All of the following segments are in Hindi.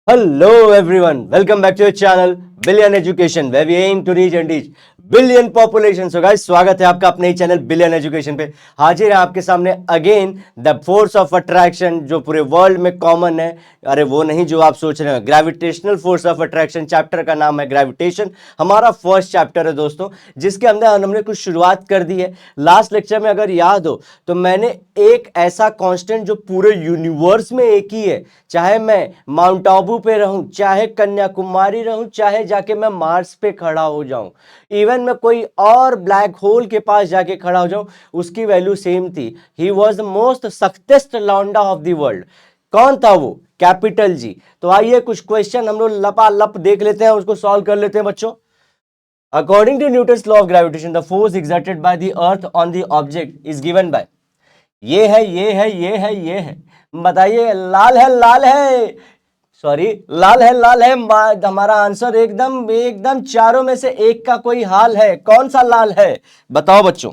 Hello everyone, welcome back to your channel Billion Education where we aim to reach and teach billion population. So guys, स्वागत है आपका अपने ही चैनल बिलियन एजुकेशन पे। हाजिर है आपके सामने again the force of attraction जो पूरे वर्ल्ड में कॉमन है। अरे वो नहीं जो आप सोच रहे हैं, gravitational force of attraction. Chapter का नाम है ग्रेविटेशन। हमारा फर्स्ट चैप्टर है दोस्तों, जिसके अंदर हमने कुछ शुरुआत कर दी है। लास्ट लेक्चर में अगर याद हो तो मैंने एक ऐसा कांस्टेंट जो पूरे यूनिवर्स में एक ही है, चाहे मैं माउंट आबू पे रहूं, चाहे कन्याकुमारी रहूं, चाहे जाके मैं मार्स पे खड़ा हो जाऊं, इवन मैं कोई और ब्लैक होल के पास जाके खड़ा हो जाऊं, उसकी वैल्यू सेम थी। ही वॉज द मोस्ट सक्सेस्ट लौंडा ऑफ द वर्ल्ड। कौन था वो? Capital G. तो आइए कुछ क्वेश्चन हम लोग लपालप देख लेते हैं, उसको सॉल्व कर लेते हैं बच्चों। According to Newton's law of gravitation the force exerted by the earth on the object is given by, ये है, ये है, ये है, ये है। बताइए, लाल है, लाल है, सॉरी, लाल है, लाल है। हमारा आंसर एकदम एकदम चारों में से एक का कोई हाल है। कौन सा लाल है बताओ बच्चों?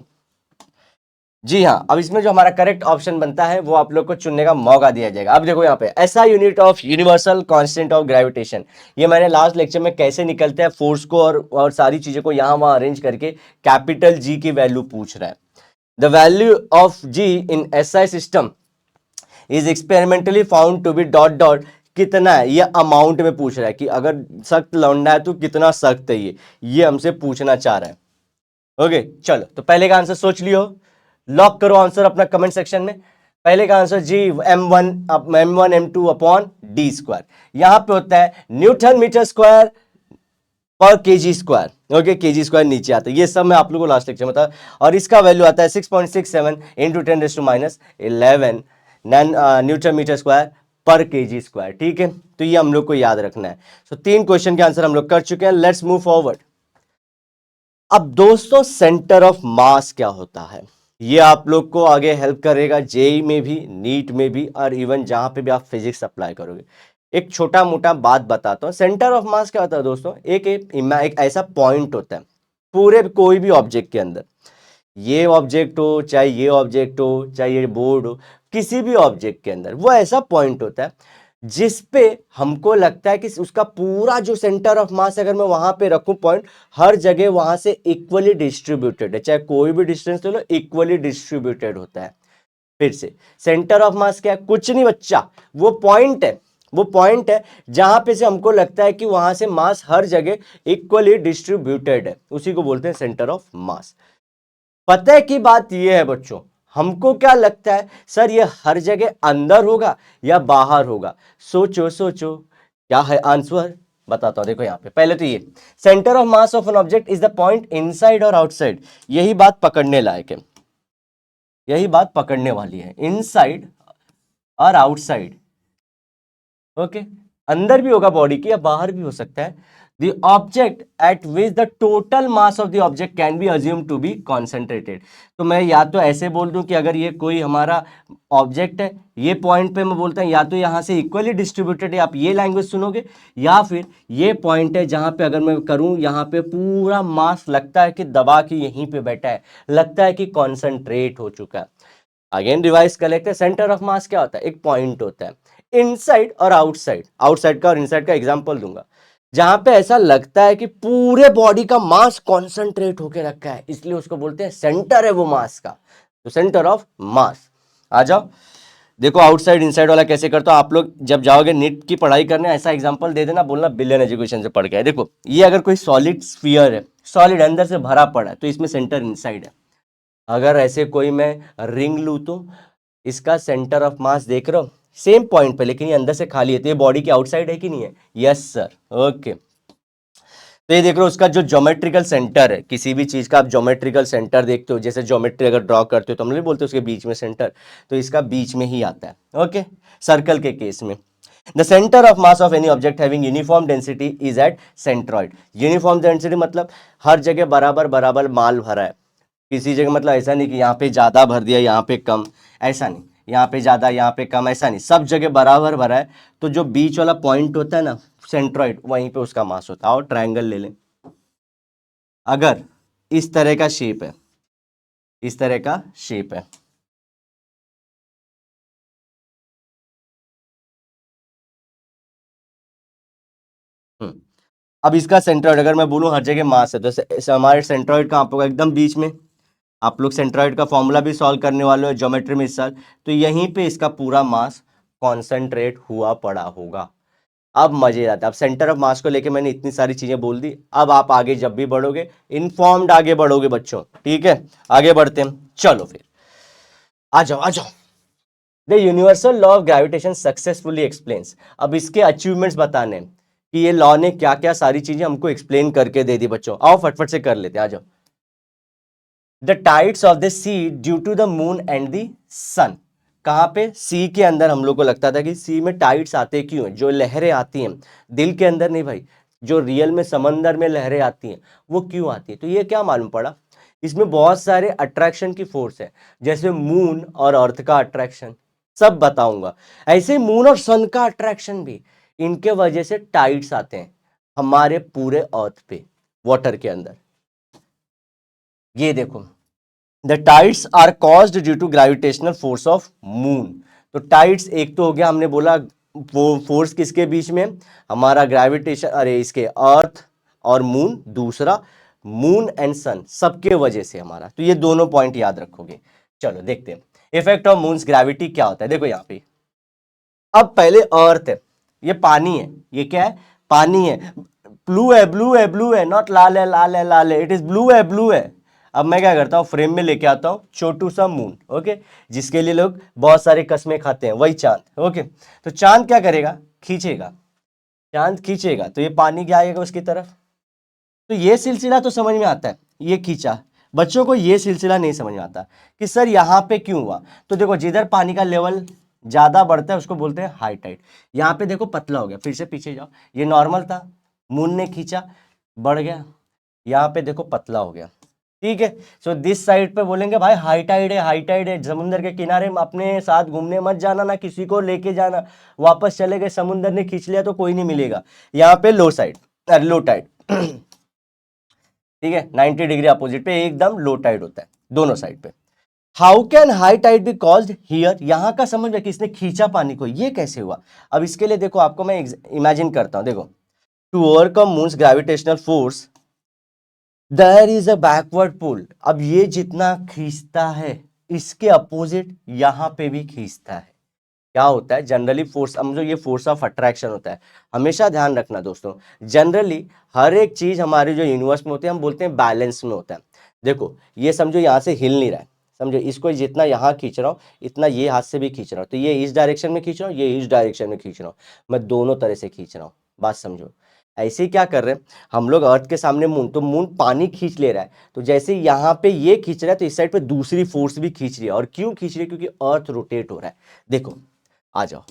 जी हाँ, अब इसमें जो हमारा करेक्ट ऑप्शन बनता है वो आप लोग को चुनने का मौका दिया जाएगा। अब देखो यहाँ पे ऐसा unit of universal constant of gravitation, ये मैंने लास्ट लेक्चर में कैसे निकलते हैं फोर्स को और सारी चीजों को यहाँ वहां अरेंज करके कैपिटल जी की वैल्यू पूछ रहा है। The value of G in SI system is experimentally found to be dot dot. कितना है ये अमाउंट में पूछ रहा है कि अगर सख्त लौंडा है तो कितना सख्त है ये हमसे पूछना चाह रहा है। ओके चलो, तो पहले का आंसर सोच लियो, लॉक करो आंसर अपना कमेंट सेक्शन में। पहले का आंसर जी M1 M2 upon D square. यहां पे होता है न्यूटन मीटर स्क्वायर पर KG square. Okay, KG square नीचे आता है, ये सब मैं आप लोगों को लास्ट लेक्चर में बता। और इसका वैल्यू आता है 6.67 इंटू 10⁻11 न्यूटन मीटर स्क्वायर पर केजी स्क्वायर। ठीक है, तो ये हम लोग को याद रखना है। सो तीन क्वेश्चन के आंसर हम लोग कर चुके हैं। Let's move forward. अब दोस्तों, सेंटर ऑफ मास क्या होता है, ये आप लोग को आगे हेल्प करेगा जेई में भी, नीट में भी, और इवन जहां पे भी आप फिजिक्स अप्लाई करोगे। एक छोटा मोटा बात बताता हूं। सेंटर ऑफ मास क्या होता है दोस्तों? एक ऐसा पॉइंट होता है पूरे कोई भी ऑब्जेक्ट के अंदर। ये ऑब्जेक्ट हो, चाहे ये ऑब्जेक्ट हो, चाहे ये बोर्ड हो, किसी भी ऑब्जेक्ट के अंदर वो ऐसा पॉइंट होता है जिस पे हमको लगता है कि उसका पूरा जो सेंटर ऑफ मास, अगर मैं वहां पे रखूं पॉइंट, हर जगह वहां से इक्वली डिस्ट्रीब्यूटेड है, चाहे कोई भी डिस्टेंस ले लो, इक्वली डिस्ट्रीब्यूटेड होता है। फिर से, सेंटर ऑफ मास क्या है? कुछ नहीं बच्चा, वो पॉइंट है। वो पॉइंट है जहां पे से हमको लगता है कि वहां से मास हर जगह इक्वली डिस्ट्रीब्यूटेड है, उसी को बोलते हैं सेंटर ऑफ मास। पता की बात यह है बच्चों, हमको क्या लगता है सर, ये हर जगह अंदर होगा या बाहर होगा? सोचो सोचो, क्या है आंसर? बताता हूं। देखो यहाँ पे पहले तो ये centre of mass of an object is the point inside और आउटसाइड। यही बात पकड़ने लायक है, यही बात पकड़ने वाली है, इनसाइड और आउटसाइड। ओके, अंदर भी होगा बॉडी के या बाहर भी हो सकता है। The object at which the total mass of the object can be assumed to be concentrated. तो मैं या तो ऐसे बोल दूं कि अगर ये कोई हमारा ऑब्जेक्ट है, ये पॉइंट पे मैं बोलता हूं या तो यहां से इक्वली डिस्ट्रीब्यूटेड है, आप ये लैंग्वेज सुनोगे, या फिर ये पॉइंट है जहां पे अगर मैं करूं, यहां पे पूरा मास लगता है कि दबा के यहीं पे बैठा है, लगता है कि कॉन्सेंट्रेट हो चुका है। अगेन रिवाइज कर लेते हैं। सेंटर ऑफ मास क्या होता है? एक पॉइंट होता है इनसाइड और आउटसाइड। आउटसाइड का और इनसाइड का एग्जांपल दूंगा, जहां पे ऐसा लगता है कि पूरे बॉडी का मास कॉन्सेंट्रेट होकर रखा है, इसलिए उसको बोलते हैं सेंटर है वो मास का। तो सेंटर ऑफ मास। आ जाओ, देखो आउटसाइड इनसाइड वाला कैसे करता हो। आप लोग जब जाओगे नीट की पढ़ाई करने, ऐसा एग्जांपल दे देना, बोलना बिलियन एजुकेशन से पढ़ के आए। देखो, ये अगर कोई सॉलिड स्फीयर है, सॉलिड अंदर से भरा पड़ा है, तो इसमें सेंटर इनसाइड है। अगर ऐसे कोई मैं रिंग लूं तो इसका सेंटर ऑफ मास देख रहे हो, सेम पॉइंट पे, लेकिन ये अंदर से खाली है, तो ये बॉडी के आउटसाइड है कि नहीं है? Yes sir. ओके, तो ये देख रहे हो उसका जो ज्योमेट्रिकल सेंटर है, किसी भी चीज का आप ज्योमेट्रिकल सेंटर देखते हो, जैसे ज्योमेट्री अगर ड्रॉ करते हो तो हम नहीं बोलते उसके बीच में सेंटर, तो इसका बीच में ही आता है। ओके, सर्कल के केस में the centre of mass of any object having uniform density is at centroid. Uniform density मतलब हर जगह बराबर बराबर माल भरा है, किसी जगह मतलब ऐसा नहीं कि यहाँ पे ज्यादा भर दिया यहाँ पे कम, ऐसा नहीं, यहाँ पे ज्यादा यहाँ पे कम, ऐसा नहीं, सब जगह बराबर भरा है। तो जो बीच वाला पॉइंट होता है ना, सेंट्रॉइड, वहीं पे उसका मास होता है। और ट्रायंगल ले लें, अगर इस तरह का शेप है, इस तरह का शेप है, अब इसका सेंट्रॉइड अगर मैं बोलूं हर जगह मास है, तो हमारे सेंट्रॉइड कहाँ पे होगा, एकदम बीच में। आप लोग सेंट्रॉइड का फॉर्मूला भी सॉल्व करने वाले हो ज्योमेट्री में इस साल, तो यहीं पे इसका पूरा मास कॉन्सेंट्रेट हुआ पड़ा होगा। अब मजे आते, अब सेंटर ऑफ मास को लेके मैंने इतनी सारी चीजें बोल दी। अब आप आगे जब भी बढ़ोगे इनफॉर्म्ड आगे बढ़ोगे बच्चों, ठीक है। आगे बढ़ते हैं, चलो फिर आ जाओ आ जाओ। The universal law of gravitation successfully explains. अब इसके अचीवमेंट्स बताने हैं कि ये लॉ ने क्या क्या सारी चीजें हमको एक्सप्लेन करके दे दी बच्चों। आओ फटफट से कर लेते हैं, आ जाओ। The tides of the sea due to the moon and the sun. कहां पे, सी के अंदर हम लोग को लगता था कि सी में टाइड्स आते क्यों हैं, जो लहरें आती हैं दिल के अंदर नहीं भाई, जो रियल में समंदर में लहरें आती हैं वो क्यों आती है। तो ये क्या मालूम पड़ा, इसमें बहुत सारे अट्रैक्शन की फोर्स है, जैसे मून और अर्थ का अट्रैक्शन, सब बताऊंगा। ऐसे मून और सन का अट्रैक्शन भी, इनके वजह से टाइड्स आते हैं हमारे पूरे अर्थ पे, वाटर के अंदर। ये देखो, the tides are caused due to gravitational force of moon. तो टाइड्स एक तो हो गया, हमने बोला वो फोर्स किसके बीच में, हमारा ग्रेविटेशन, अरे इसके अर्थ और मून, दूसरा मून एंड सन, सबके वजह से हमारा। तो ये दोनों पॉइंट याद रखोगे। चलो देखते हैं इफेक्ट ऑफ मून्स ग्रेविटी क्या होता है। देखो यहाँ पे, अब पहले अर्थ है, ये पानी है, ये क्या है, पानी है। ब्लू है, ब्लू है, ब्लू है, नॉट लाल है, लाल है, लाल है, इट इज ब्लू है, ब्लू है। अब मैं क्या करता हूं, फ्रेम में लेके आता हूं छोटू सा मून, ओके, जिसके लिए लोग बहुत सारे कस्में खाते हैं, वही चांद, ओके। तो चांद क्या करेगा, खींचेगा, चांद खींचेगा तो ये पानी क्या आएगा उसकी तरफ। तो ये सिलसिला तो समझ में आता है, ये खींचा। बच्चों को ये सिलसिला नहीं समझ में आता कि सर यहाँ पे क्यों हुआ। तो देखो, जिधर पानी का लेवल ज्यादा बढ़ता है उसको बोलते हैं हाई टाइड। यहाँ पे देखो पतला हो गया, फिर से पीछे जाओ, ये नॉर्मल था, मून ने खींचा, बढ़ गया, यहाँ पे देखो पतला हो गया, ठीक है। सो दिस साइड पे बोलेंगे भाई हाई टाइड है, हाई टाइड है। समुद्र के किनारे अपने साथ घूमने मत जाना, ना किसी को लेके जाना, वापस चले गए, समुद्र ने खींच लिया तो कोई नहीं मिलेगा। यहाँ पे लो साइड, लो टाइड, ठीक है, 90 डिग्री अपोजिट पे एकदम लो टाइड होता है दोनों साइड पे। How can high tide be caused here, यहां का समझ में, किसने खींचा पानी को, ये कैसे हुआ। अब इसके लिए देखो, आपको मैं इमेजिन करता हूं, देखो, to overcome moon's gravitational force there is a backward pull. अब ये जितना खींचता है इसके अपोजिट यहां पे भी खींचता है। क्या होता है जनरली फोर्स, समझो ये फोर्स ऑफ अट्रैक्शन होता है। हमेशा ध्यान रखना दोस्तों, जनरली हर एक चीज हमारे जो यूनिवर्स में होते हैं हम बोलते हैं बैलेंस में होता है। देखो ये समझो यहाँ से हिल नहीं रहा है, समझो इसको जितना यहाँ खींच रहा हूँ इतना ये हाथ से भी खींच रहा हूँ, तो ये इस डायरेक्शन में खींच रहा हूँ, ये इस डायरेक्शन में खींच रहा हूँ, मैं दोनों तरह से खींच रहा हूँ। बात समझो, ऐसे ही क्या कर रहे हैं हम लोग, अर्थ के सामने मून, तो मून पानी खींच ले रहा है, तो जैसे यहाँ पे ये खींच रहा है तो इस साइड पे दूसरी फोर्स भी खींच रही है। और क्यों खींच रही है, क्योंकि अर्थ रोटेट हो रहा है। देखो आ जाओ,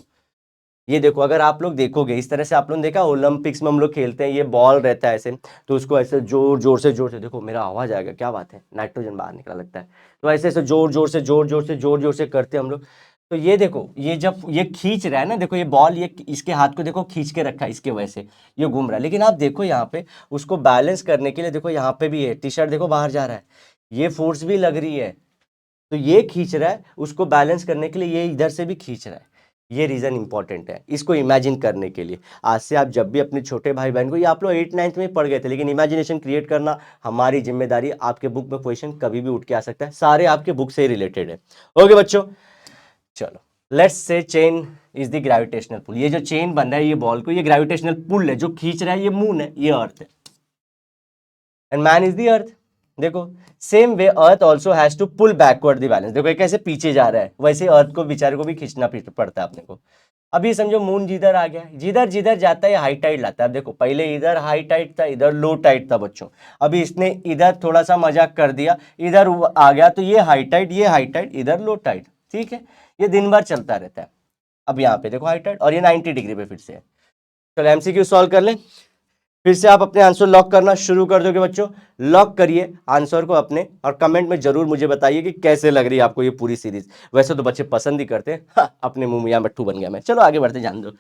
ये देखो, अगर आप लोग देखोगे इस तरह से, आप लोगों ने देखा ओलंपिक्स में हम लोग खेलते हैं, ये बॉल रहता है ऐसे, तो उसको ऐसे जोर जोर से, देखो मेरा आवाज आएगा, क्या बात है, नाइट्रोजन बाहर निकला लगता है, तो ऐसे ऐसे जोर जोर से करते हैं हम लोग। तो ये देखो, ये जब ये खींच रहा है ना, देखो ये बॉल, ये इसके हाथ को देखो खींच के रखा है, इसके वजह से ये घूम रहा है। लेकिन आप देखो यहाँ पे उसको बैलेंस करने के लिए, देखो यहाँ पे भी है, टी शर्ट देखो बाहर जा रहा है, ये फोर्स भी लग रही है, तो ये खींच रहा है उसको बैलेंस करने के लिए, ये इधर से भी खींच रहा है। ये रीजन इंपॉर्टेंट है इसको इमेजिन करने के लिए। आज से आप जब भी अपने छोटे भाई बहन को, ये आप लोग 8th 9th में पढ़ गए थे, लेकिन इमेजिनेशन क्रिएट करना हमारी जिम्मेदारी। आपके बुक में क्वेश्चन कभी भी उठ के आ सकता है, सारे आपके बुक से ही रिलेटेड है। ओके बच्चों, चलो let's say chain is the gravitational pull. ये जो चेन बन रहा है ये बॉल को, ये ग्रेविटेशनल पुल है, जो खींच रहा है ये मून है, ये अर्थ है, and man is the earth. देखो same way earth also has to pull backward the balance. देखो ये कैसे पीछे जा रहा है, वैसे अर्थ को बेचारे को भी खींचना पड़ता है अपने को। अभी समझो मून जिधर आ गया, जिधर जिधर जाता है हाई टाइड लाता है। अब देखो पहले इधर हाई टाइड था, इधर लो टाइड था बच्चों, अभी इसने इधर थोड़ा सा मजाक कर दिया, इधर आ गया, तो ये हाई टाइड, ये हाई टाइड, इधर लो टाइड, ठीक है। ये दिन भर चलता रहता है। अब यहाँ पे देखो हाई टाइड, और ये 90 डिग्री पे फिर से है। चलो एमसीक्यू सॉल्व कर लें, फिर से आप अपने आंसर लॉक करना शुरू कर दोगे बच्चों। लॉक करिए आंसर को अपने, और कमेंट में जरूर मुझे बताइए कि कैसे लग रही है आपको ये पूरी सीरीज। वैसे तो बच्चे पसंद ही करते हैं, हाँ, अपने मुंह में या मट्टू बन गया मैं। चलो आगे बढ़ते, जान दो।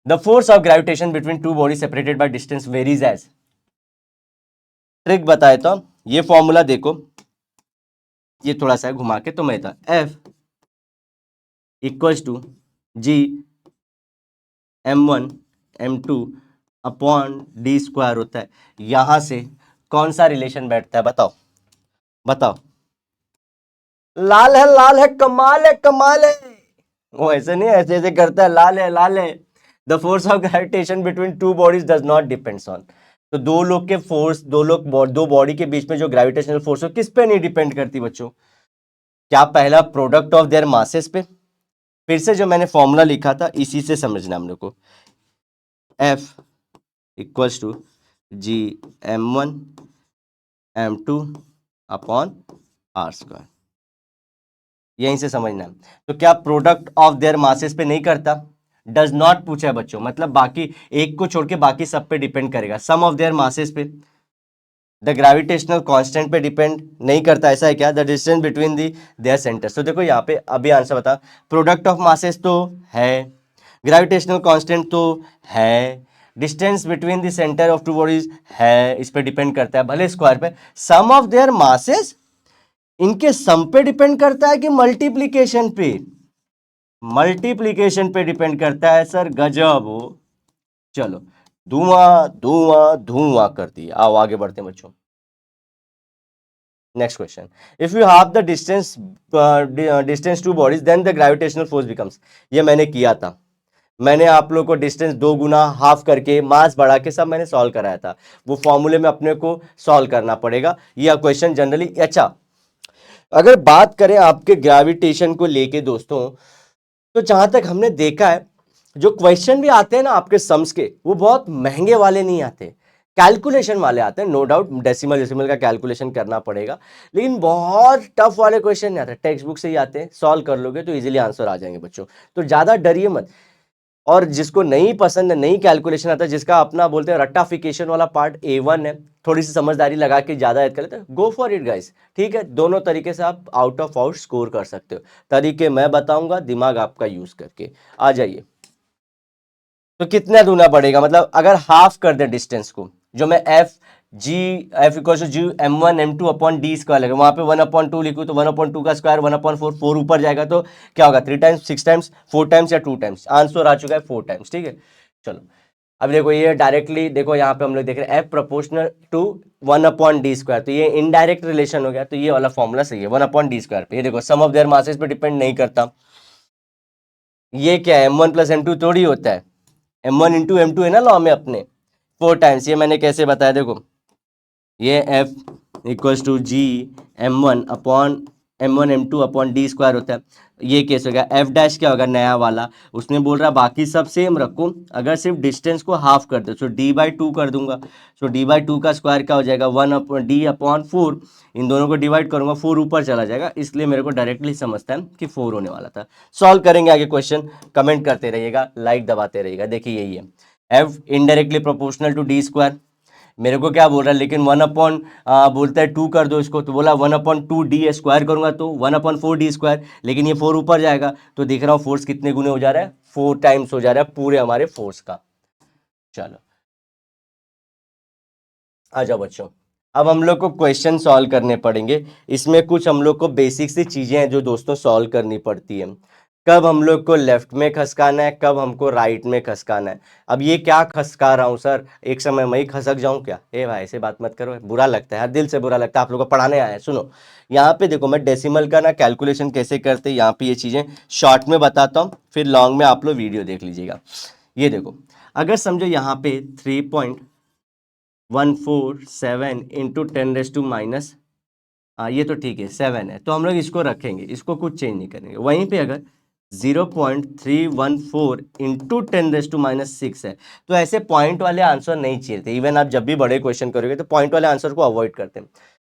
The force of gravitation between two body separated by distance varies as. Trick बताए तो ये फॉर्मूला देखो, ये थोड़ा सा घुमा के, तो मैं था F equals to G M1 M2 upon D square होता है। यहां से कौन सा रिलेशन बैठता है बताओ, बताओ। लाल है, कमाल है, कमाल है। वो ऐसे नहीं, ऐसे ऐसे करता है, लाल है, लाल है। The force of gravitation between two bodies does not depends on. तो दो लोग के फोर्स, दो बॉडी के बीच में जो ग्रेविटेशनल फोर्स हो किस पे नहीं डिपेंड करती बच्चों? क्या पहला प्रोडक्ट ऑफ देयर मासेस पे? फिर से जो मैंने फॉर्मूला लिखा था इसी से समझना हम लोग को। F equals to G m1 m2 upon R square, यहीं से समझना है। तो क्या प्रोडक्ट ऑफ देयर मासेस पे नहीं करता? डज नॉट पूछा है बच्चों, मतलब बाकी एक को छोड़ के बाकी सब पे डिपेंड करेगा। सम ऑफ देयर मासेस पे, द ग्रेविटेशनल कांस्टेंट पे डिपेंड नहीं करता, ऐसा है क्या? The distance between the there centres. तो देखो यहाँ पे अभी आंसर बता, प्रोडक्ट ऑफ मासेस तो है, ग्रेविटेशनल कांस्टेंट तो है, distance between the centre of two bodies है, इस पे डिपेंड करता है भले स्क्वायर पे। सम ऑफ देयर मासेस, इनके सम पे डिपेंड करता है कि मल्टीप्लीकेशन पे? मल्टीप्लीकेशन पे डिपेंड करता है सर, गजब हो। चलो, धुआं धुआं धुआं कर दिया। आओ आगे बढ़ते हैं बच्चों। Next question, if you half the distance two bodies then the gravitational force becomes. ये मैंने किया था, मैंने आप लोग को डिस्टेंस 2 गुना हाफ करके मास बढ़ा के सब मैंने सॉल्व कराया था। वो फॉर्मूले में अपने को सॉल्व करना पड़ेगा। यह क्वेश्चन जनरली अच्छा, अगर बात करें आपके ग्रेविटेशन को लेके दोस्तों, तो जहां तक हमने देखा है जो क्वेश्चन भी आते हैं ना आपके सम्स के, वो बहुत महंगे वाले नहीं आते, कैलकुलेशन वाले आते हैं। नो डाउट डेसिमल डेसिमल का कैलकुलेशन करना पड़ेगा, लेकिन बहुत टफ वाले क्वेश्चन नहीं आते, टेक्स्ट बुक से ही आते हैं। सॉल्व कर लोगे तो इजीली आंसर आ जाएंगे बच्चों, तो ज्यादा डरिए मत। और जिसको नहीं पसंद है, नहीं कैलकुलेशन आता, जिसका अपना बोलते हैं रट्टाफिकेशन वाला पार्ट A1 है, थोड़ी सी समझदारी लगा के ज्यादा याद कर लेते, गो फॉर इट गाइस। ठीक है, दोनों तरीके से आप आउट ऑफ आउट स्कोर कर सकते हो। तरीके मैं बताऊंगा, दिमाग आपका यूज करके। आ जाइए। तो कितना ढूंढना पड़ेगा, मतलब अगर हाफ कर दे डिस्टेंस को, जो मैं F equal to G m1 m2 upon D square लगे, वहां पे 1/2 लिखूं तो 1/2 का स्क्वायर 1/4, 4 ऊपर जाएगा तो क्या होगा? 3 टाइम्स, 6 टाइम्स, 4 टाइम्स या 2 टाइम्स। आंसर आ चुका है 4 टाइम्स। ठीक है, चलो अब देखो ये डायरेक्टली देखो, यहाँ पे हम लोग देख रहे हैं F proportional to 1/d square, तो ये इनडायरेक्ट रिलेशन हो गया, तो ये वाला फॉर्मूला सही है 1/d स्क्वायर पे। ये देखो सम ऑफ देयर मासेस पे डिपेंड नहीं करता। ये क्या है, m1 प्लस m2 थोड़ी होता है, m1 इंटू m2 है ना लॉ में अपने, 4 टाइम्स। ये मैंने कैसे बताया देखो, ये f equals to G m1 upon m1 m2 upon D square होता है। ये केस हो गया। एफ डैश क्या होगा, नया वाला, उसने बोल रहा बाकी सब सेम रखो, अगर सिर्फ डिस्टेंस को हाफ कर दो तो d/2 कर दूंगा। सो d/2 का स्क्वायर क्या हो जाएगा, 1/d/4। इन दोनों को डिवाइड करूंगा, 4 ऊपर चला जाएगा, इसलिए मेरे को डायरेक्टली समझता है कि 4 होने वाला था। सॉल्व करेंगे आगे क्वेश्चन, कमेंट करते रहिएगा, लाइक दबाते रहिएगा। देखिए यही है, F indirectly proportional to D square. मेरे को क्या बोल रहा है, लेकिन 1/, बोलता है 2 कर दो इसको, तो बोला 1/2 डी स्क्वायर करूंगा तो 1/4 डी स्क्वायर, लेकिन ये 4 ऊपर जाएगा तो दिख रहा हूँ फोर्स कितने गुने हो जा रहा है, 4 टाइम्स हो जा रहा है पूरे हमारे फोर्स का। चलो आ जाओ बच्चों, अब हम लोग को क्वेश्चन सॉल्व करने पड़ेंगे। इसमें कुछ हम लोग को बेसिक सी चीजें हैं जो दोस्तों सॉल्व करनी पड़ती है। कब हम लोग को लेफ्ट में खसकाना है, कब हमको राइट में खसकाना है। अब ये क्या खसका रहा हूँ सर, एक समय मैं ही खसक जाऊं क्या? ए भाई ऐसे बात मत करो, बुरा लगता है, दिल से बुरा लगता है। आप लोग को पढ़ाने आया है, सुनो। यहाँ पे देखो मैं डेसिमल का ना कैलकुलेशन कैसे करते हैं, यहाँ पे ये चीजें शॉर्ट में बताता हूँ, फिर लॉन्ग में आप लोग वीडियो देख लीजिएगा। ये देखो, अगर समझो यहाँ पे 3.147 इंटू 10⁻⁻, हाँ ये तो ठीक है 7 है, तो हम लोग इसको रखेंगे, इसको कुछ चेंज नहीं करेंगे। वहीं पे अगर 0.314 इंटू 10⁻⁻6 है, तो ऐसे पॉइंट वाले आंसर नहीं चाहिए थे। इवन आप जब भी बड़े क्वेश्चन करोगे तो पॉइंट वाले आंसर को अवॉइड करते हैं।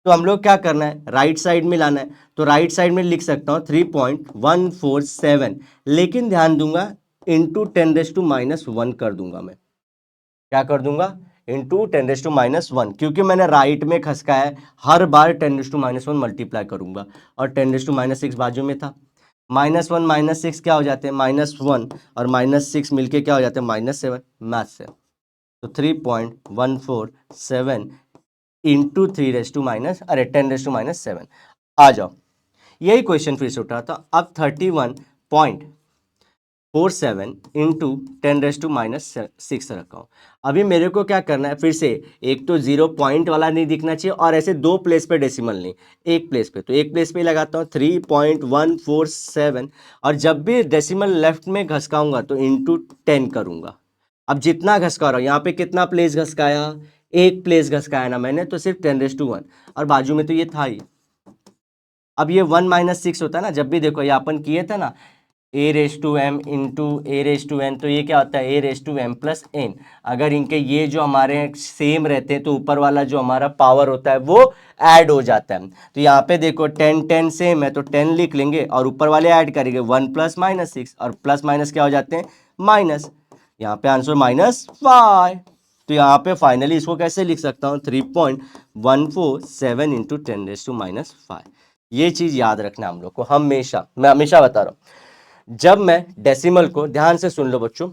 तो हम लोग क्या करना है, राइट साइड में लाना है। तो राइट साइड में लिख सकता हूँ 3.147, लेकिन ध्यान दूंगा इंटू 10⁻1 कर दूंगा। मैं क्या कर दूंगा, इंटू 10⁻1, क्योंकि मैंने राइट में खसका है, हर बार 10⁻1 मल्टीप्लाई करूंगा, और 10⁻6 बाजू में था। -1 -6 क्या हो जाते हैं, -1, और -6 मिलके क्या हो जाते हैं, -7। मैथ से तो 3.147 इंटू 10⁻7। आ जाओ, यही क्वेश्चन फिर से उठा था। अब 31 47 इंटू 10⁻⁻6 रखा हूँ। अभी मेरे को क्या करना है, फिर से एक तो 0 पॉइंट वाला नहीं दिखना चाहिए और ऐसे दो प्लेस पे डेसिमल नहीं, एक प्लेस पे, तो एक प्लेस पे ही लगाता हूँ 3.147 और जब भी डेसिमल लेफ्ट में घसकाऊंगा तो इंटू 10 करूंगा। अब जितना घसका रहा हूँ, यहाँ पे कितना प्लेस घसकाया, एक प्लेस घसकाया ना मैंने, तो सिर्फ 10⁻1 और बाजू में तो ये था ही। अब ये 1 - 6 होता है ना, जब भी देखो ये अपन किए थे ना a⁻m इंटू a⁻n, तो ये क्या होता है a⁻m प्लस n। अगर इनके ये जो हमारे सेम रहते हैं तो ऊपर वाला जो हमारा पावर होता है वो ऐड हो जाता है। तो यहाँ पे देखो 10 सेम है तो 10 लिख लेंगे और ऊपर वाले ऐड करेंगे 1 + -6 और प्लस माइनस क्या हो जाते हैं माइनस। यहाँ पे आंसर -5। तो यहाँ पे फाइनली इसको कैसे लिख सकता हूँ 3.147 इंटू 10⁻⁵। ये चीज याद रखना हम लोग को हमेशा, मैं हमेशा बता रहा हूँ। जब मैं डेसिमल को, ध्यान से सुन लो बच्चों,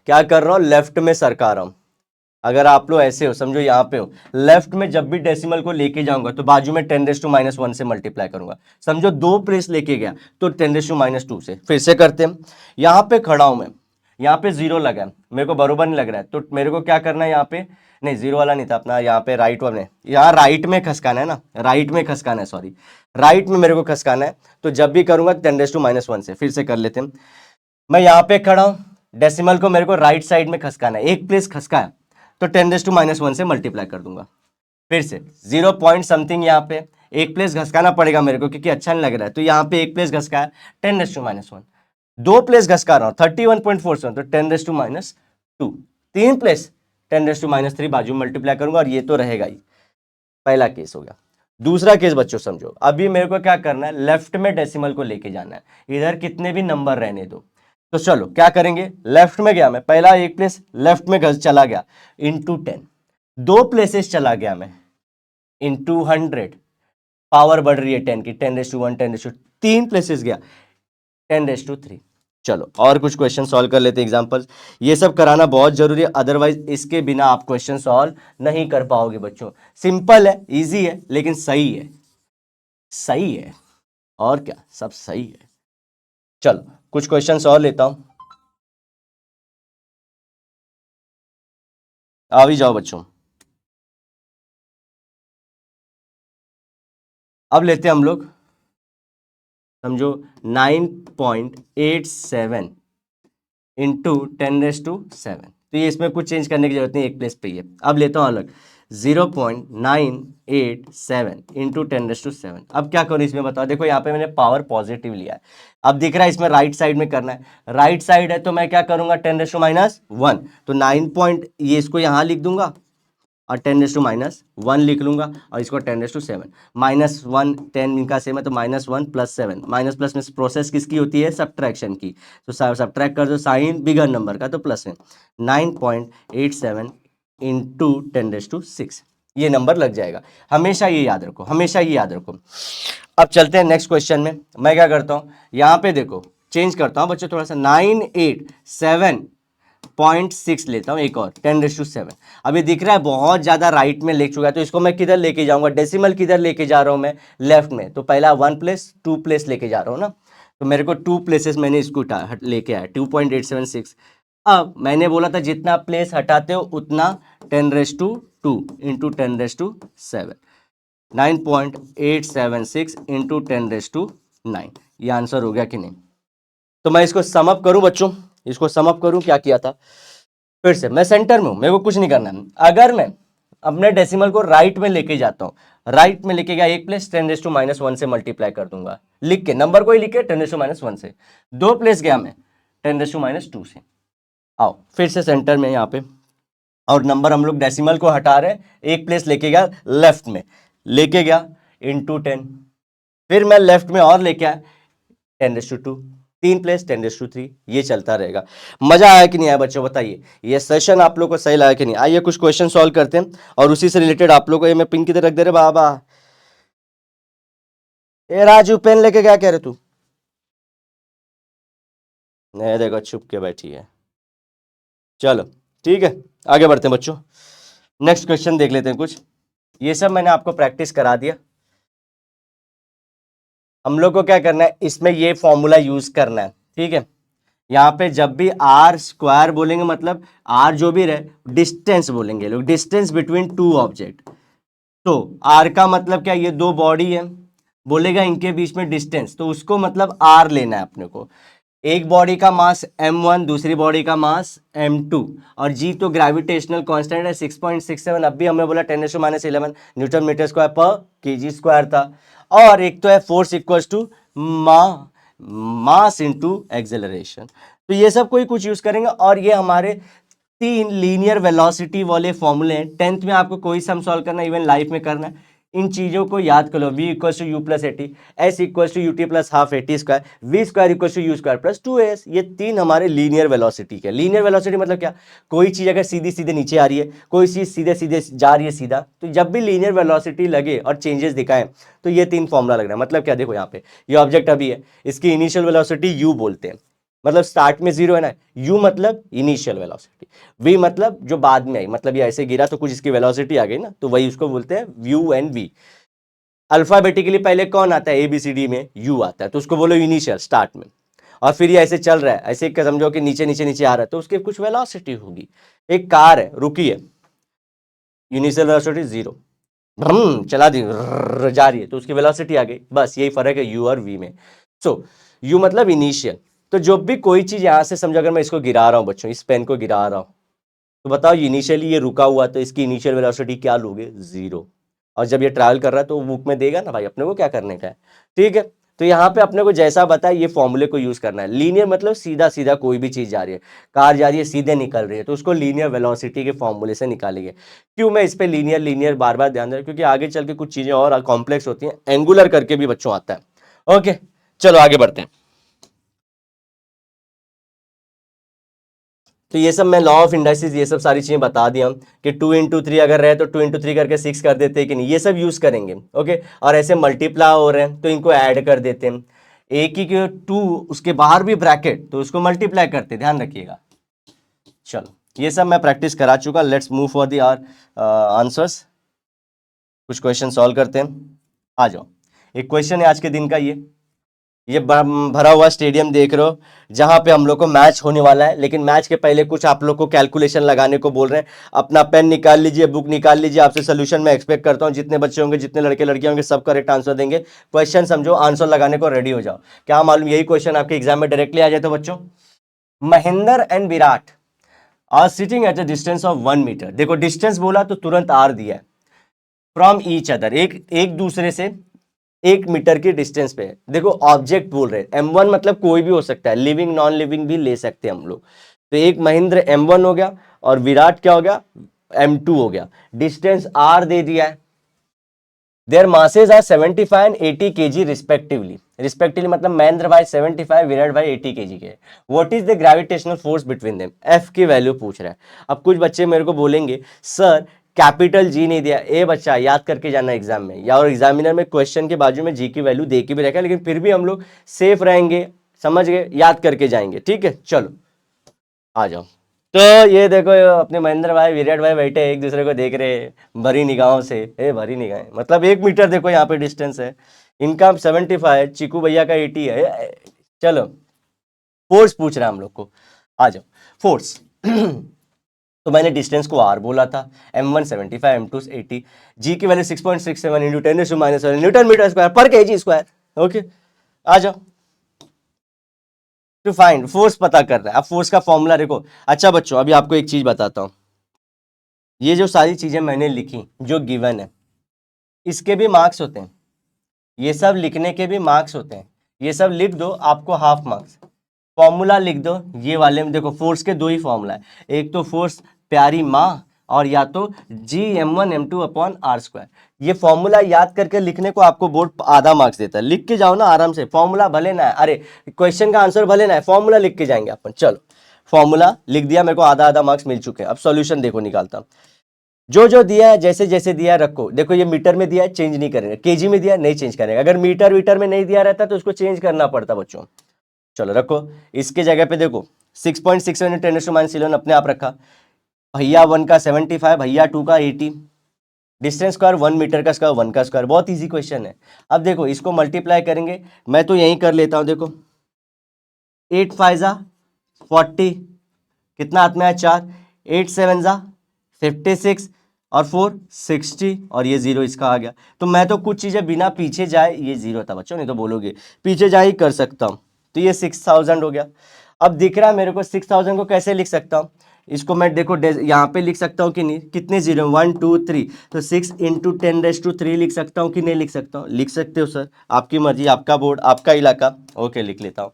क्या कर रहा हूं, लेफ्ट में सरका रहा हूं। अगर आप लोग ऐसे हो, समझो यहां पे हो, लेफ्ट में जब भी डेसिमल को लेके जाऊंगा तो बाजू में 10⁻1 से मल्टीप्लाई करूंगा। समझो दो प्लेस लेके गया तो 10⁻2 से। फिर से करते हैं, यहां पे खड़ा हूं मैं, यहाँ पे 0 लगा है, मेरे को बरोबर नहीं लग रहा है, तो मेरे को क्या करना है, यहाँ पे नहीं 0 वाला नहीं था अपना, यहाँ पे राइट वाले, यहाँ राइट में खसकाना है ना, राइट में खसकाना है, सॉरी राइट में मेरे को खसकाना है। तो जब भी करूंगा 10⁻1 से। फिर से कर लेते हैं, मैं यहाँ पे खड़ा हूं, डेसिमल को मेरे को राइट साइड में खसकाना है, एक प्लेस खसकाया तो 10⁻1 से मल्टीप्लाई कर दूंगा। फिर से 0 पॉइंट समथिंग, यहाँ पे एक प्लेस घसकाना पड़ेगा मेरे को क्योंकि अच्छा नहीं लग रहा है, तो यहाँ पे एक प्लेस घसकाया 10⁻1, दो प्लेस घसका रहा हूं 31.47 तो 10⁻2, तीन प्लेस 10⁻3 बाजू मल्टीप्लाई करूंगा और ये तो रहेगा ही। पहला केस हो गया। दूसरा केस बच्चों समझो, अभी मेरे को क्या करना है, लेफ्ट में डेसिमल को लेके जाना है, इधर कितने भी नंबर रहने दो। तो चलो क्या करेंगे, लेफ्ट में गया मैं, पहला एक प्लेस लेफ्ट में चला गया इंटू 10, दो प्लेसेस चला गया मैं इंटू 100, पावर बढ़ रही है 10 की, 10⁻1 10⁻, तीन प्लेसेस गया 10⁻3। चलो और कुछ क्वेश्चन सॉल्व कर लेते हैं, एग्जांपल्स। ये सब कराना बहुत जरूरी है, अदरवाइज इसके बिना आप क्वेश्चन सॉल्व नहीं कर पाओगे बच्चों। सिंपल है, इजी है, लेकिन सही है, सही है, और क्या, सब सही है। चलो कुछ क्वेश्चन और लेता हूं, आ भी जाओ बच्चों। अब लेते हैं हम लोग, समझो 9.87 इंटू 10⁻7, तो ये इसमें कुछ चेंज करने की जरूरत नहीं, एक प्लेस पे ही है। अब लेता हूं अलग 0.987 इंटू 10⁻7। अब क्या करूं इसमें बताओ, देखो यहाँ पे मैंने पावर पॉजिटिव लिया है, अब दिख रहा है इसमें राइट साइड में करना है, राइट साइड है तो मैं क्या करूंगा 10⁻1, तो 9 पॉइंट ये इसको यहां लिख दूंगा और 10⁻1 लिख लूंगा और इसको 10⁻7, -1 10 इनका सेम है तो -1 + 7, माइनस प्लस में प्रोसेस किसकी होती है, सब्ट्रैक्शन की, तो सब्ट्रैक्ट कर दो साइन बिगर नंबर का तो प्लस में 9.87 इंटू 10⁻6, ये नंबर लग जाएगा। हमेशा ये याद रखो, हमेशा ये याद रखो। अब चलते हैं नेक्स्ट क्वेश्चन में। मैं क्या करता हूँ, यहाँ पे देखो चेंज करता हूँ बच्चों थोड़ा सा, 987.6 लेता हूँ, एक और 10⁻7। अभी दिख रहा है बहुत ज्यादा राइट में लिख चुका है, तो इसको मैं किधर लेके जाऊंगा, डेसिमल किधर लेके जा रहा हूँ मैं, लेफ्ट में, तो पहला 1 प्लेस 2 प्लेस लेके जा रहा हूँ ना, तो मेरे को 2 प्लेसेस मैंने इसको लेके आया 2.876। अब मैंने बोला था जितना प्लेस हटाते हो उतना 10⁻2 इंटू 10⁻7, 9.876 इंटू 10⁻9, ये आंसर हो गया कि नहीं। तो मैं इसको समअप करूं बच्चों, इसको समअप करूं, क्या किया था, फिर से मैं सेंटर में हूं, मेरे को कुछ नहीं करना है। अगर मैं अपने डेसिमल को राइट में लेके जाता हूं, राइट में लेके गया, एक प्लेस 10⁻1 से मल्टीप्लाई कर दूंगा, लिख के नंबर को ही लिख के 10⁻1 से, दो प्लेस गया मैं 10⁻2 से। आओ फिर से सेंटर में यहाँ पे, और नंबर हम लोग डेसिमल को हटा रहे हैं, एक प्लेस लेके गया लेफ्ट में, लेके गया इंटू 10, फिर मैं लेफ्ट में और लेके आया 10⁻2, तीन प्लेस 10⁻3, ये चलता रहेगा। मजा आया कि नहीं आया बच्चों, बताइए, ये सेशन आप लोग को सही लगा कि नहीं। आइए कुछ क्वेश्चन सॉल्व करते हैं और उसी से रिलेटेड आप लोग को, ये मैं पिंक की तरह रख दे रहे बाबा, ए राजू पेन लेके क्या कह रहे तू, नहीं देखो छुप के बैठी है। चलो ठीक है, आगे बढ़ते हैं बच्चों, नेक्स्ट क्वेश्चन देख लेते हैं कुछ। ये सब मैंने आपको प्रैक्टिस करा दिया, हम लोग को क्या करना है, इसमें ये फॉर्मूला यूज करना है, ठीक है। यहाँ पे जब भी आर स्क्वायर बोलेंगे मतलब आर जो भी रहे डिस्टेंस बोलेंगे लोग, डिस्टेंस बिटवीन टू ऑब्जेक्ट। तो आर का मतलब क्या, ये दो बॉडी है, बोलेगा इनके बीच में डिस्टेंस, तो उसको मतलब आर लेना है अपने को। एक बॉडी का मास m1, दूसरी बॉडी का मास m2, और जी तो ग्रेविटेशनल कांस्टेंट है 6.67, अब भी हमने बोला 10⁻11 न्यूटन मीटर स्क्वायर पर केजी स्क्वायर था। और एक तो है force equals to mass into acceleration. तो ये सब कोई कुछ यूज करेंगे, और ये हमारे तीन लीनियर वेलोसिटी वाले फॉर्मूले हैं। 10th में आपको कोई सम सॉल्व करना है, इवन लाइफ में करना है, इन चीजों को याद कर लो। v equals to U plus AT, S equals to UT plus half AT square, V square equals to U square plus 2as। ये तीन हमारे लीनियर वेलोसिटी के। लीनियर वेलोसिटी मतलब क्या, कोई चीज अगर सीधी सीधे नीचे आ रही है, कोई चीज सीधे सीधे जा रही है सीधा, तो जब भी लीनियर वेलोसिटी लगे और चेंजेस दिखाएं तो ये तीन फॉर्मूला लग रहा है। मतलब क्या, देखो यहाँ पे ये ऑब्जेक्ट अभी है, इसकी इनिशियल वेलोसिटी u बोलते हैं, मतलब स्टार्ट में जीरो है ना, u मतलब इनिशियल वेलोसिटी, v मतलब जो बाद में आई, मतलब ये ऐसे गिरा तो कुछ इसकी वेलोसिटी आ गई ना, तो वही उसको बोलते हैं u एंड v। अल्फाबेटिकली पहले कौन आता है, ABCD में u आता है, तो उसको बोलो इनिशियल स्टार्ट में। और फिर ये ऐसे चल रहा है, ऐसे समझो कि नीचे नीचे नीचे आ रहा है, तो उसके कुछ वेलोसिटी होगी। एक कार है रुकी है, इनिशियल वेलोसिटी जीरो, चला दी जा रही है, तो उसकी वेलोसिटी आ गई। बस यही फर्क है u और v में। सो u मतलब इनिशियल। तो जो भी कोई चीज यहां से समझो, अगर मैं इसको गिरा रहा हूं बच्चों, इस पेन को गिरा रहा हूं, तो बताओ इनिशियली ये रुका हुआ, तो इसकी इनिशियल वेलोसिटी क्या लोगे, जीरो। और जब ये ट्रैवल कर रहा है तो बुक में देगा ना भाई, अपने को क्या करने का है, ठीक है। तो यहाँ पे अपने को जैसा बताया ये फॉर्मूले को यूज करना है। लीनियर मतलब सीधा सीधा कोई भी चीज जा रही है, कार जा रही है सीधे निकल रही है, तो उसको लीनियर वेलोसिटी के फॉर्मूले से निकालेंगे। क्यों मैं इस पे लीनियर लीनियर बार बार ध्यान दे रहा हूं, क्योंकि आगे चल के कुछ चीजें और कॉम्प्लेक्स होती हैं, एंगुलर करके भी बच्चों आता है। ओके चलो आगे बढ़ते हैं। तो ये सब मैं लॉ ऑफ इंडाइसिस ये सब सारी चीजें बता दिया कि 2 × 3 अगर रहे तो 2 × 3 करके 6 कर देते हैं कि नहीं, ये सब यूज करेंगे। ओके, और ऐसे मल्टीप्लाई हो रहे हैं तो इनको ऐड कर देते हैं, एक ही के 2 उसके बाहर भी ब्रैकेट तो उसको मल्टीप्लाई करते, ध्यान रखिएगा। चलो ये सब मैं प्रैक्टिस करा चुका, let's move for the answers. कुछ क्वेश्चन सॉल्व करते हैं, आ जाओ। एक क्वेश्चन है आज के दिन का, ये भरा हुआ स्टेडियम देख रहे हो, जहां पे हम लोग को मैच होने वाला है, लेकिन मैच के पहले कुछ आप लोग को कैलकुलेशन लगाने को बोल रहे हैं। अपना पेन निकाल लीजिए, बुक निकाल लीजिए, आपसे सोल्यूशन मैं एक्सपेक्ट करता हूं, जितने बच्चे होंगे, जितने लड़के लड़कियां होंगे, सब करेक्ट आंसर देंगे। क्वेश्चन समझो, आंसर लगाने को रेडी हो जाओ। क्या मालूम यही क्वेश्चन आपके एग्जाम में डायरेक्टली आ जाए। तो बच्चों, Mahendra and Virat are sitting at a distance of 1 metre. देखो डिस्टेंस बोला तो तुरंत आर दिया है, फ्रॉम ईच अदर, एक एक दूसरे से 1 मीटर की डिस्टेंस पे है। देखो ऑब्जेक्ट बोल रहे हैं, M1 मतलब कोई भी हो सकता है, लिविंग नॉन लिविंग भी ले सकते हैं हम लोग। तो एक महेंद्र M1 हो गया और विराट क्या हो गया, M2 हो गया। डिस्टेंस R दे दिया है। Their masses are 75 and 80 kg respectively मतलब महेंद्र भाई 75, विराट भाई 80 kg के। What is the gravitational force between them, F की वैल्यू पूछ रहा है। अब कुछ बच्चे मेरे को बोलेंगे सर कैपिटल जी नहीं दिया। ए बच्चा याद करके जाना एग्जाम में, या और एग्जामिनर में क्वेश्चन के बाजू में जी की वैल्यू दे के भी रखा है, लेकिन फिर भी हम लोग सेफ रहेंगे, समझ गए, याद करके जाएंगे, ठीक है। चलो आ जाओ। तो ये देखो अपने महेंद्र भाई विराट भाई बैठे एक दूसरे को देख रहे हैं भरी निगाहों से। भरी निगाहें मतलब 1 मीटर, देखो यहाँ पे डिस्टेंस है, इनका 75, चिकू भैया का 80 है। चलो फोर्स पूछ रहा है हम लोग को, आ जाओ फोर्स। तो मैंने डिस्टेंस को आर बोला था, M1 75, M2 80, जी की वैल्यू 6.67 इंटू 10⁻⁻7 न्यूटन मीटर स्क्वायर पर केजी स्क्वायर। ओके आ जाओ, टू फाइंड फोर्स पता कर रहा है। अब फोर्स का फॉर्मूला देखो। अच्छा बच्चों अभी आपको एक चीज बताता हूं, ये जो सारी चीजें मैंने लिखी जो गिवन है, इसके भी मार्क्स होते हैं, ये सब लिखने के भी मार्क्स होते हैं। ये सब लिख दो आपको हाफ मार्क्स। फॉर्मूला लिख दो ये वाले में, देखो फोर्स के दो ही फॉर्मूला है, एक तो फोर्स प्यारी माँ, और या तो Gm1m2/r²। ये फॉर्मूला याद करके लिखने को आपको बोर्ड आधा मार्क्स देता है। लिख के जाओ ना आराम से, फॉर्मूला भले ना है, अरे क्वेश्चन का आंसर भले ना है, फॉर्मूला लिख के जाएंगे अपन। चलो फॉर्मूला लिख दिया, मेरे को आधा आधा मार्क्स मिल चुके हैं। अब सॉल्यूशन देखो निकालता हूं, जो जो दिया है जैसे जैसे दिया है रखो। देखो ये मीटर में दिया है, चेंज नहीं करेंगे, केजी में दिया है नहीं चेंज करेंगे, अगर मीटर वीटर में नहीं दिया रहता तो उसको चेंज करना पड़ता बच्चों। चलो रखो, इसके जगह पे देखो 6.67 10⁻11 अपने आप रखा, भैया 1 का 75, भैया 2 का 80, डिस्टेंस स्क्वायर 1 मीटर का स्क्वायर 1 का स्क्वायर। बहुत इजी क्वेश्चन है। अब देखो इसको मल्टीप्लाई करेंगे, मैं तो यही कर लेता हूं, देखो 8 5 जा 40, कितना हाथ में आया 4, 8 7 जा 56 और 4 60 और ये 0 इसका आ गया। तो मैं तो कुछ चीज़ें बिना पीछे जाए, ये 0 था बच्चों, नहीं तो बोलोगे पीछे जाए ही कर सकता हूँ। तो ये 6000 हो गया। अब दिख रहा है मेरे को 6000 को कैसे लिख सकता हूँ, इसको मैं देखो यहाँ पे लिख सकता हूँ कि नहीं, कितने 0 1 2 3, तो 6 इंटू 10⁻³ लिख सकता हूँ कि नहीं लिख सकता हूँ? लिख सकते हो सर, आपकी मर्जी, आपका बोर्ड, आपका इलाका। ओके लिख लेता हूँ,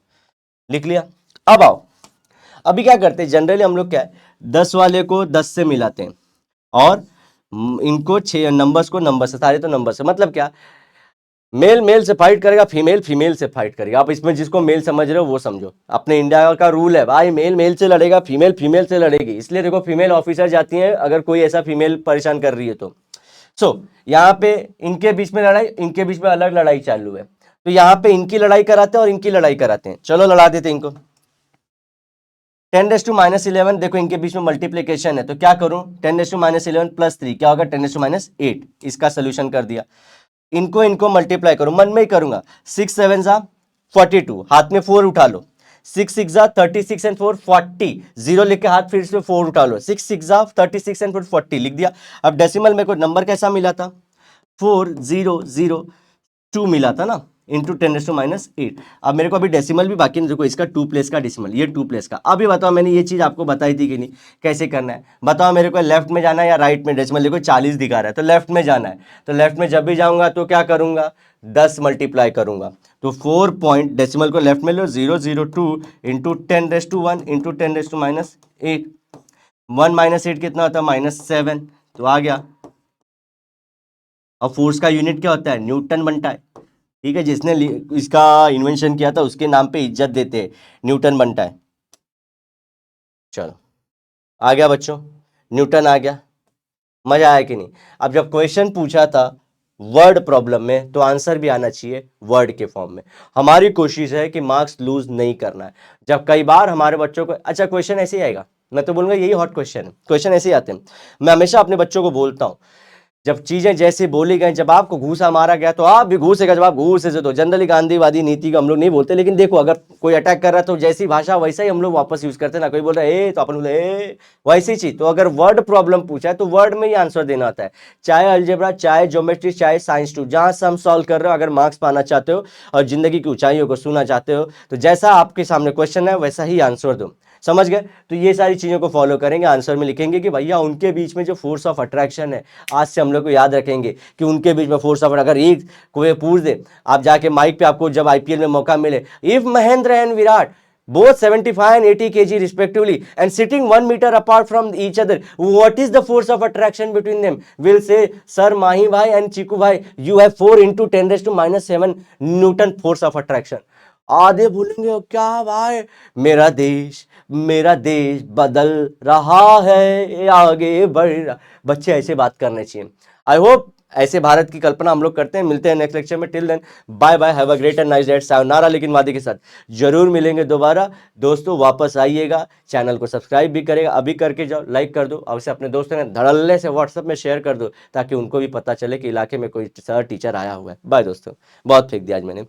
लिख लिया। अब आओ, अभी क्या करते हैं जनरली हम लोग क्या है, 10 वाले को 10 से मिलाते हैं और इनको 6 नंबर्स को नंबर से, सारे तो नंबर से, मतलब क्या, मेल मेल से फाइट करेगा, फीमेल फीमेल से फाइट करेगा। आप इसमें जिसको मेल समझ रहे हो वो समझो, अपने इंडिया का रूल है भाई, मेल मेल से लड़ेगा, फीमेल फीमेल से लड़ेगी। इसलिए देखो फीमेल ऑफिसर जाती हैं अगर कोई ऐसा फीमेल परेशान कर रही है तो। यहाँ पे इनके बीच में लड़ाई, इनके बीच में अलग लड़ाई चालू है, तो यहाँ पे इनकी लड़ाई कराते हैं और इनकी लड़ाई कराते हैं। चलो लड़ा देते हैं इनको। 10⁻11, देखो इनके बीच में मल्टीप्लीकेशन है, तो क्या करूं, 10⁻11 + 3 क्या होगा, 10⁻8। इसका सोल्यूशन कर दिया। इनको मल्टीप्लाई करो, मन में ही करूंगा। 6 7 जा 42, हाथ में 4 उठा लो। 6 6 जा 36 एंड 4 40, 0 लिख के हाथ फिर से 4 उठा लो। 6 6 जा 36 एंड 4 40 लिख दिया। अब डेसिमल में को नंबर कैसा मिला था, 4002 मिला था ना, इंटू 10⁻8। अब मेरे को अभी डेसिमल भी बाकी नहीं, देखो इसका 2 प्लेस का डेसिमल, ये 2 प्लेस का। अभी बताओ मैंने ये चीज आपको बताई थी कि नहीं, कैसे करना है बताओ मेरे को, लेफ्ट में जाना है या राइट में? डेसिमल देखो 40 दिखा रहा है तो लेफ्ट में जाना है, तो लेफ्ट में जब भी जाऊंगा तो क्या करूंगा, 10 मल्टीप्लाई करूंगा। तो 4 पॉइंट, डेसिमल को लेफ्ट में लो, 002 इंटू 10⁻1 इंटू 10⁻8। 1 - 8 कितना होता है, -7, तो आ गया। और फोर्स का यूनिट क्या होता है, न्यूटन बनता है। ठीक है, जिसने इसका इन्वेंशन किया था उसके नाम पे इज्जत देते हैं, न्यूटन बनता है। चलो आ गया बच्चों, न्यूटन आ गया, मजा आया कि नहीं? अब जब क्वेश्चन पूछा था वर्ड प्रॉब्लम में तो आंसर भी आना चाहिए वर्ड के फॉर्म में। हमारी कोशिश है कि मार्क्स लूज नहीं करना है। जब कई बार हमारे बच्चों को, अच्छा क्वेश्चन ऐसे ही आएगा, मैं तो बोलूंगा यही हॉट क्वेश्चन है, क्वेश्चन ऐसे ही आते हैं। मैं हमेशा अपने बच्चों को बोलता हूं, जब चीजें जैसे बोली गई, जब आपको घूसा मारा गया तो आप भी घूसेगा, जब आप घूसे से, तो जनरली गांधीवादी नीति को हम लोग नहीं बोलते, लेकिन देखो अगर कोई अटैक कर रहा है तो जैसी भाषा वैसा ही हम लोग वापस यूज करते हैं ना। कोई बोल रहा है ए तो अपन बोले ए, वैसी चीज। तो अगर वर्ड प्रॉब्लम पूछा है तो वर्ड में ही आंसर देना आता है, चाहे अलजेब्रा, चाहे ज्योमेट्री, चाहे साइंस 2, जहां सम सॉल्व कर रहे हो। अगर मार्क्स पाना चाहते हो और जिंदगी की ऊंचाइयों को छूना चाहते हो तो जैसा आपके सामने क्वेश्चन है वैसा ही आंसर दो, समझ गए? तो ये सारी चीजों को फॉलो करेंगे, आंसर में लिखेंगे कि भैया उनके बीच में जो फोर्स ऑफ अट्रैक्शन है, आज से हम लोग को याद रखेंगे कि उनके बीच में फोर्स ऑफ, अगर एक कोई पूछ दे, आप जाके माइक पे, आपको जब आईपीएल में मौका मिले, if Mahendra and Virat both 75 and 80 kg respectively and sitting 1 meter apart from each other, what is the force of attraction between them? Will say, sir Mahi bhai and Chiku bhai, you have 4 into 10⁻7 Newton force of attraction. आधे बोलेंगे क्या भाई, मेरा देश बदल रहा है, आगे बढ़ रहा। बच्चे ऐसे बात करने चाहिए। आई होप ऐसे भारत की कल्पना हम लोग करते हैं। मिलते हैं नेक्स्ट लेक्चर में, till then bye bye, have a great and nice day, sayonara. लेकिन वादे के साथ जरूर मिलेंगे दोबारा दोस्तों, वापस आइएगा, चैनल को सब्सक्राइब भी करेगा, अभी करके जाओ, लाइक कर दो, और से अपने दोस्तों ने धड़ल्ले से व्हाट्सएप में शेयर कर दो ताकि उनको भी पता चले कि इलाके में कोई सर टीचर आया हुआ है। बाय दोस्तों, बहुत फेंक दिया आज मैंने।